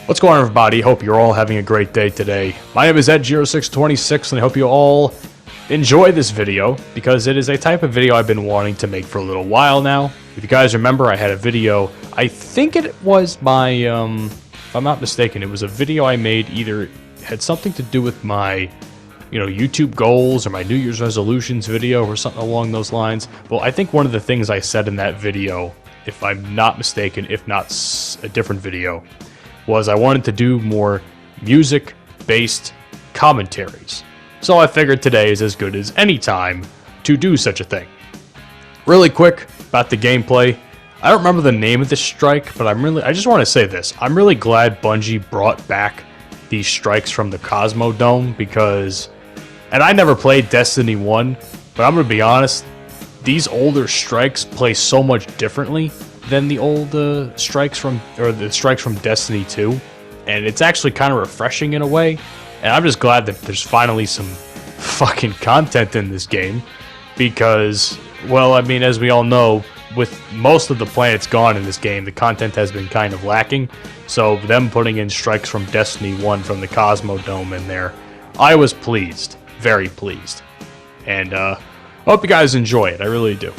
What's going on, everybody? Hope you're all having a great day today. My name is Ed0626, and I hope you all enjoy this video because it is a type of video I've been wanting to make for a little while now. If you guys remember, I had a video, I think it was my, if I'm not mistaken, it was a video I made, either had something to do with my, YouTube goals or my New Year's resolutions video or something along those lines. Well, I think one of the things I said in that video, if I'm not mistaken, if not a different video, was I wanted to do more music-based commentaries. So I figured today is as good as any time to do such a thing. Really quick about the gameplay. I don't remember the name of this strike, but I just want to say this. I'm really glad Bungie brought back these strikes from the Cosmodome because, and I never played Destiny 1, but I'm going to be honest, these older strikes play so much differently than the old strikes from Destiny 2, and it's actually kind of refreshing in a way. And I'm just glad that there's finally some fucking content in this game because, well, I mean, as we all know, with most of the planets gone in this game, the content has been kind of lacking. So them putting in strikes from Destiny 1 from the Cosmodome in there, I was pleased, very pleased, and hope you guys enjoy it. I really do.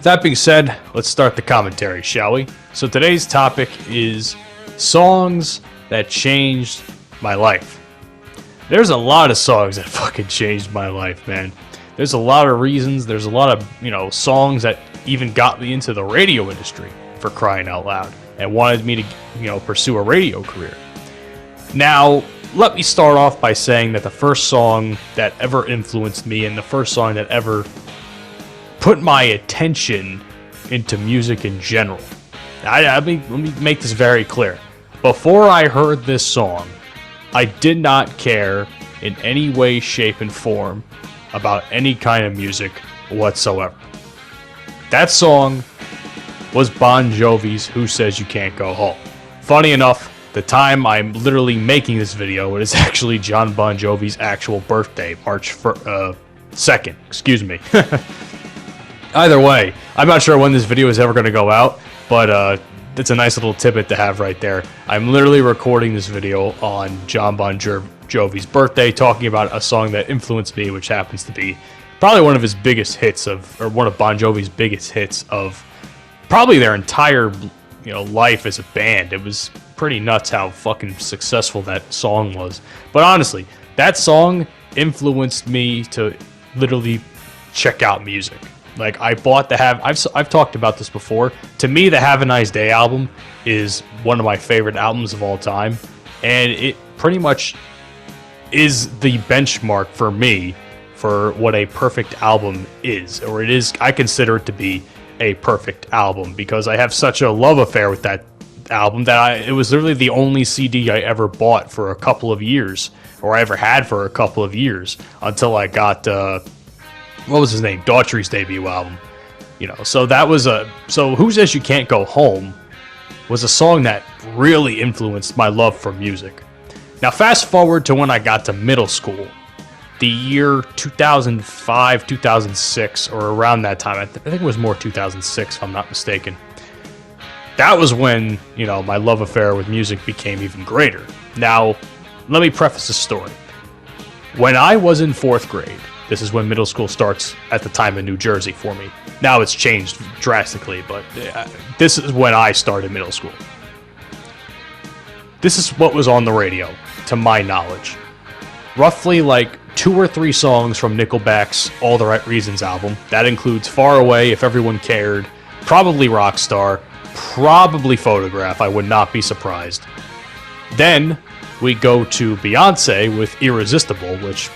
That being said, let's start the commentary, shall we? So today's topic is songs that changed my life. There's a lot of songs that fucking changed my life, man. There's a lot of reasons. There's a lot of, songs that even got me into the radio industry, for crying out loud, and wanted me to, pursue a radio career. Now, let me start off by saying that the first song that ever influenced me and the first song that ever put my attention into music in general. Let me make this very clear. Before I heard this song, I did not care in any way, shape, and form about any kind of music whatsoever. That song was Bon Jovi's Who Says You Can't Go Home. Funny enough, the time I'm literally making this video, it is actually John Bon Jovi's actual birthday, March 2nd, excuse me. Either way, I'm not sure when this video is ever going to go out, but it's a nice little tidbit to have right there. I'm literally recording this video on John Bon Jovi's birthday, talking about a song that influenced me, which happens to be probably one of his biggest hits or one of Bon Jovi's biggest hits of probably their entire, life as a band. It was pretty nuts how fucking successful that song was. But honestly, that song influenced me to literally check out music. Like, I bought the I've talked about this before. To me, the Have a Nice Day album is one of my favorite albums of all time. And it pretty much is the benchmark for me for what a perfect album is. Or it is, I consider it to be a perfect album because I have such a love affair with that album that it was literally the only CD I ever bought for a couple of years. Or I ever had for a couple of years until I got what was his name? Daughtry's debut album. So that was so Who Says You Can't Go Home was a song that really influenced my love for music. Now fast forward to when I got to middle school, the year 2005, 2006, or around that time. I think it was more 2006 if I'm not mistaken. That was when, my love affair with music became even greater. Now, let me preface the story. When I was in 4th grade, this is when middle school starts at the time in New Jersey for me. Now it's changed drastically, but this is when I started middle school. This is what was on the radio, to my knowledge. Roughly like 2 or 3 songs from Nickelback's All the Right Reasons album. That includes Far Away, If Everyone Cared, probably Rockstar, probably Photograph, I would not be surprised. Then we go to Beyonce with Irresistible, which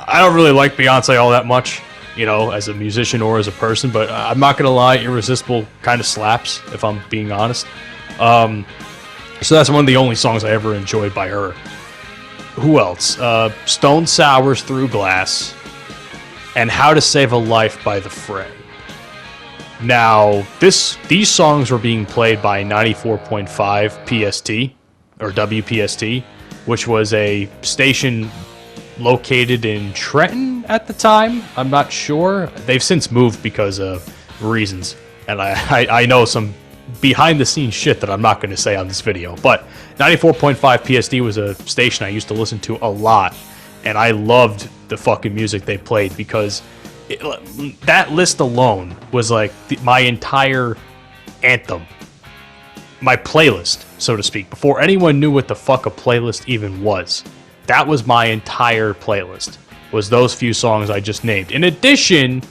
I don't really like Beyonce all that much, as a musician or as a person, but I'm not going to lie, Irresistible kind of slaps, if I'm being honest. So that's one of the only songs I ever enjoyed by her. Who else? Stone Sour's Through Glass, and How to Save a Life by The Fray. Now, these songs were being played by 94.5 PST, or WPST, which was a station located in Trenton at the time. I'm not sure. They've since moved because of reasons. And I know some behind the scenes shit that I'm not going to say on this video. But 94.5 PSD was a station I used to listen to a lot, and I loved the fucking music they played because that list alone was like my entire anthem, my playlist, so to speak. Before anyone knew what the fuck a playlist even was, that was my entire playlist, was those few songs I just named. In addition,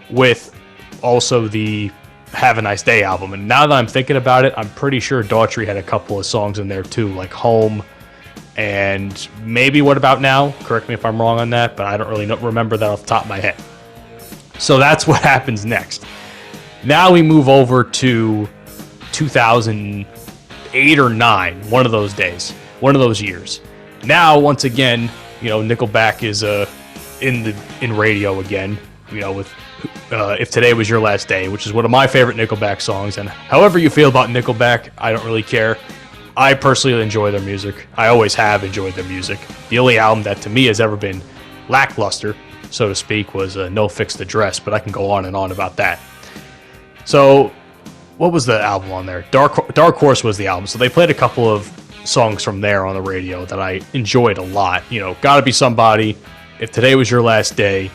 with also the Have a Nice Day album. And now that I'm thinking about it, I'm pretty sure Daughtry had a couple of songs in there too, like Home and maybe What About Now? Correct me if I'm wrong on that, but I don't really remember that off the top of my head. So that's what happens next. Now we move over to 2008 or 9, one of those days, one of those years. Now, once again, you know, Nickelback is in radio again, you know, with If Today Was Your Last Day, which is one of my favorite Nickelback songs. And however you feel about Nickelback, I don't really care. I personally enjoy their music. I always have enjoyed their music. The only album that to me has ever been lackluster, so to speak, was No Fixed Address, but I can go on and on about that. So, what was the album on there? Dark Horse was the album. So they played a couple of songs from there on the radio that I enjoyed a lot. You know, Gotta Be Somebody, If Today Was Your Last Day.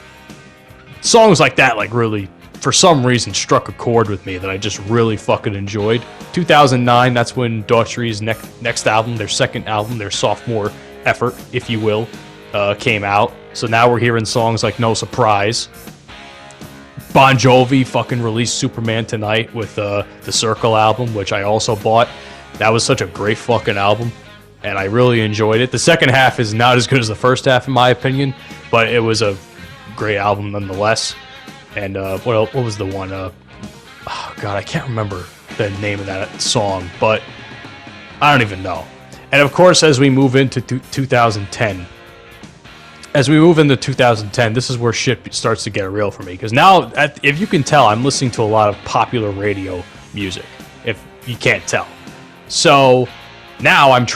Songs like that, like, really, for some reason, struck a chord with me that I just really fucking enjoyed. 2009, that's when Daughtry's next album, their second album, their sophomore effort, if you will, came out. So now we're hearing songs like No Surprise. Bon Jovi fucking released Superman Tonight with the Circle album, which I also bought. That was such a great fucking album, and I really enjoyed it. The second half is not as good as the first half, in my opinion, but it was a great album nonetheless. And what was the one? Oh God, I can't remember the name of that song, but I don't even know. And of course, as we move into 2010, this is where shit starts to get real for me. Because now, if you can tell, I'm listening to a lot of popular radio music, if you can't tell. So now I'm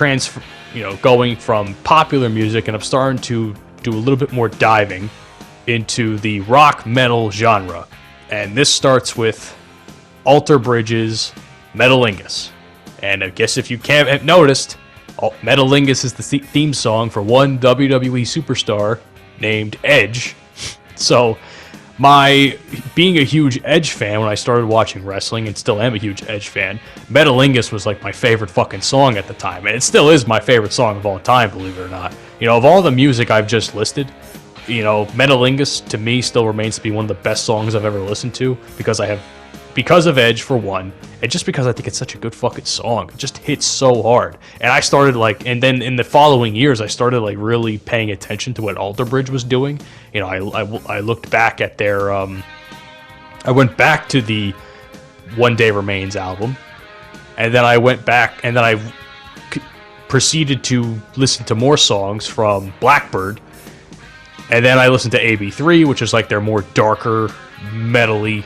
going from popular music, and I'm starting to do a little bit more diving into the rock metal genre. And this starts with Alter Bridge's Metalingus. And I guess if you can't have noticed, Metalingus is the theme song for one WWE superstar named Edge. So, being a huge Edge fan when I started watching wrestling, and still am a huge Edge fan, Metalingus was like my favorite fucking song at the time. And it still is my favorite song of all time, believe it or not. You know, of all the music I've just listed, you know, Metalingus to me still remains to be one of the best songs I've ever listened to, because of Edge for one, and just because I think it's such a good fucking song. It just hits so hard. And I started and then in the following years, I started really paying attention to what Alter Bridge was doing. You know, I looked back at their, I went back to the One Day Remains album, and then I went back, and then I proceeded to listen to more songs from Blackbird, and then I listened to AB3, which is like their more darker, metal-y,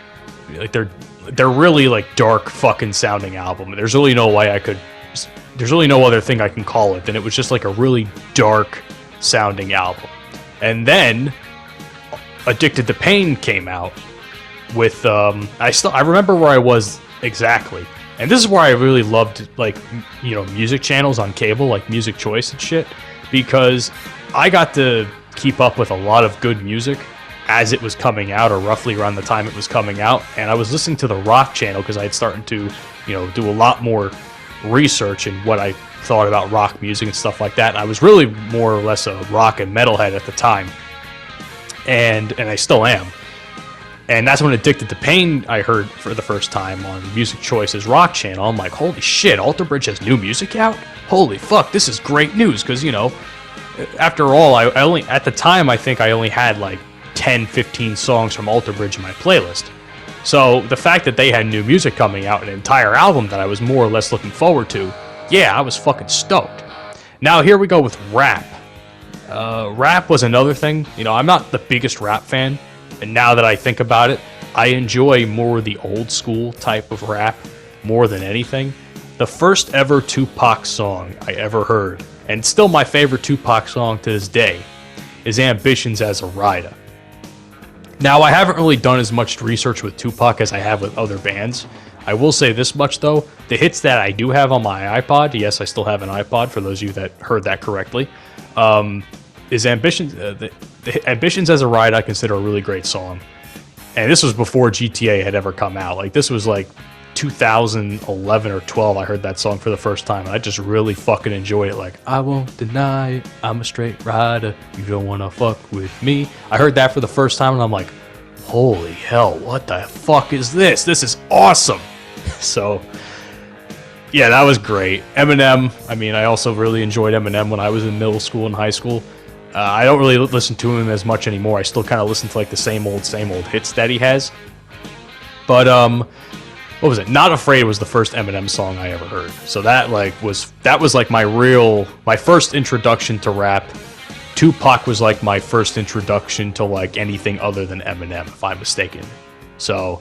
like they're really like dark fucking sounding album. There's really no other thing I can call it than it was just like a really dark sounding album. And then Addicted to Pain came out with I remember where I was exactly. And this is where I really loved, like, you know, music channels on cable, like Music Choice and shit, because I got to keep up with a lot of good music as it was coming out, or roughly around the time it was coming out. And I was listening to the rock channel because I had started to, you know, do a lot more research in what I thought about rock music and stuff like that. And I was really more or less a rock and metalhead at the time, and I still am. And that's when Addicted to Pain I heard for the first time on Music Choice's rock channel. I'm like, holy shit, Alter Bridge has new music out? Holy fuck, this is great news, because, you know, after all, I only, at the time, I think I only had like 10, 15 songs from Alter Bridge in my playlist. So the fact that they had new music coming out, an entire album that I was more or less looking forward to, yeah, I was fucking stoked. Now here we go with rap. Rap was another thing. You know, I'm not the biggest rap fan, and now that I think about it, I enjoy more the old school type of rap more than anything. The first ever Tupac song I ever heard, and still my favorite Tupac song to this day, is Ambitions as a Rider. Now, I haven't really done as much research with Tupac as I have with other bands. I will say this much though, the hits that I do have on my iPod, yes, I still have an iPod for those of you that heard that correctly, is Ambitions. The Ambitions as a Ride I consider a really great song. And this was before GTA had ever come out. Like, this was like 2011 or 12 I heard that song for the first time, and I just really fucking enjoyed it. Like, I won't deny it, I'm a straight rider, you don't wanna fuck with me. I heard that for the first time and I'm like, holy hell, what the fuck is this? This is awesome. So yeah, that was great. Eminem, I mean, I also really enjoyed Eminem when I was in middle school and high school. I don't really listen to him as much anymore. I still kind of listen to like the same old hits that he has. But what was it? Not Afraid was the first Eminem song I ever heard. So that was like my first introduction to rap. Tupac was like my first introduction to like anything other than Eminem, if I'm mistaken. So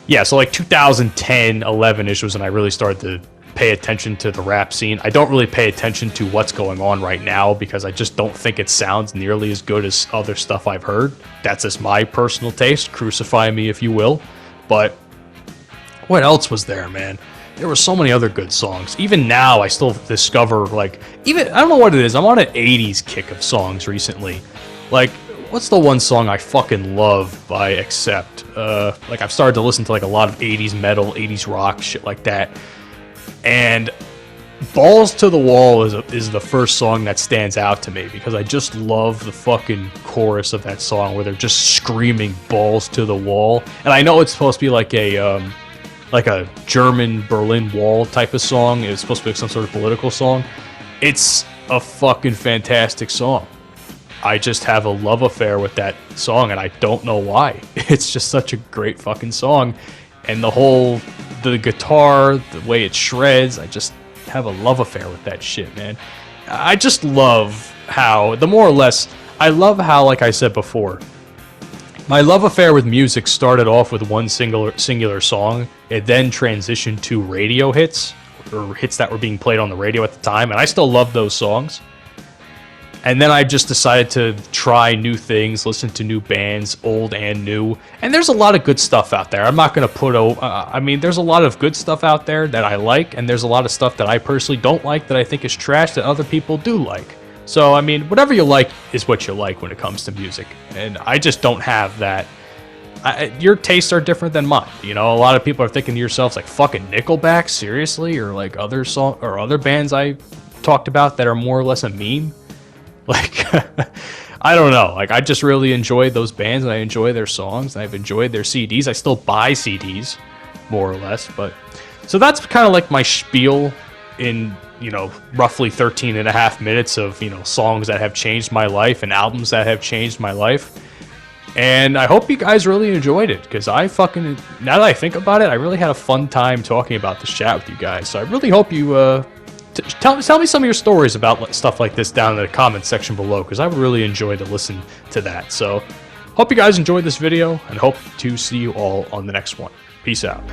yeah, so like 2010, 11ish was when I really started to pay attention to the rap scene. I don't really pay attention to what's going on right now because I just don't think it sounds nearly as good as other stuff I've heard. That's just my personal taste. Crucify me if you will. But what else was there, man? There were so many other good songs. Even now, I still discover, like, I don't know what it is. I'm on an 80s kick of songs recently. Like, what's the one song I fucking love by Accept? Like, I've started to listen to, like, a lot of 80s metal, 80s rock, shit like that. And Balls to the Wall is the first song that stands out to me because I just love the fucking chorus of that song where they're just screaming balls to the wall. And I know it's supposed to be like a German Berlin Wall type of song. It's supposed to be like some sort of political song. It's a fucking fantastic song. I just have a love affair with that song and I don't know why. It's just such a great fucking song. And the guitar, the way it shreds, I just have a love affair with that shit, man. I just love how, I love how, like I said before, my love affair with music started off with one singular song. It then transitioned to radio hits, or hits that were being played on the radio at the time, and I still love those songs. And then I just decided to try new things, listen to new bands, old and new. And there's a lot of good stuff out there. I'm not going to there's a lot of good stuff out there that I like, and there's a lot of stuff that I personally don't like that I think is trash that other people do like. So, I mean, whatever you like is what you like when it comes to music. And I just don't have that. Your tastes are different than mine. You know, a lot of people are thinking to yourselves, like, fucking Nickelback, seriously? Or like other bands I talked about that are more or less a meme. Like, I don't know. Like, I just really enjoy those bands, and I enjoy their songs, and I've enjoyed their CDs. I still buy CDs, more or less. But so that's kind of like my spiel in, you know, roughly 13 and a half minutes of, you know, songs that have changed my life and albums that have changed my life. And I hope you guys really enjoyed it, because now that I think about it, I really had a fun time talking about this chat with you guys. So I really hope you, tell me some of your stories about stuff like this down in the comments section below, because I would really enjoy to listen to that. So hope you guys enjoyed this video, and hope to see you all on the next one. Peace out.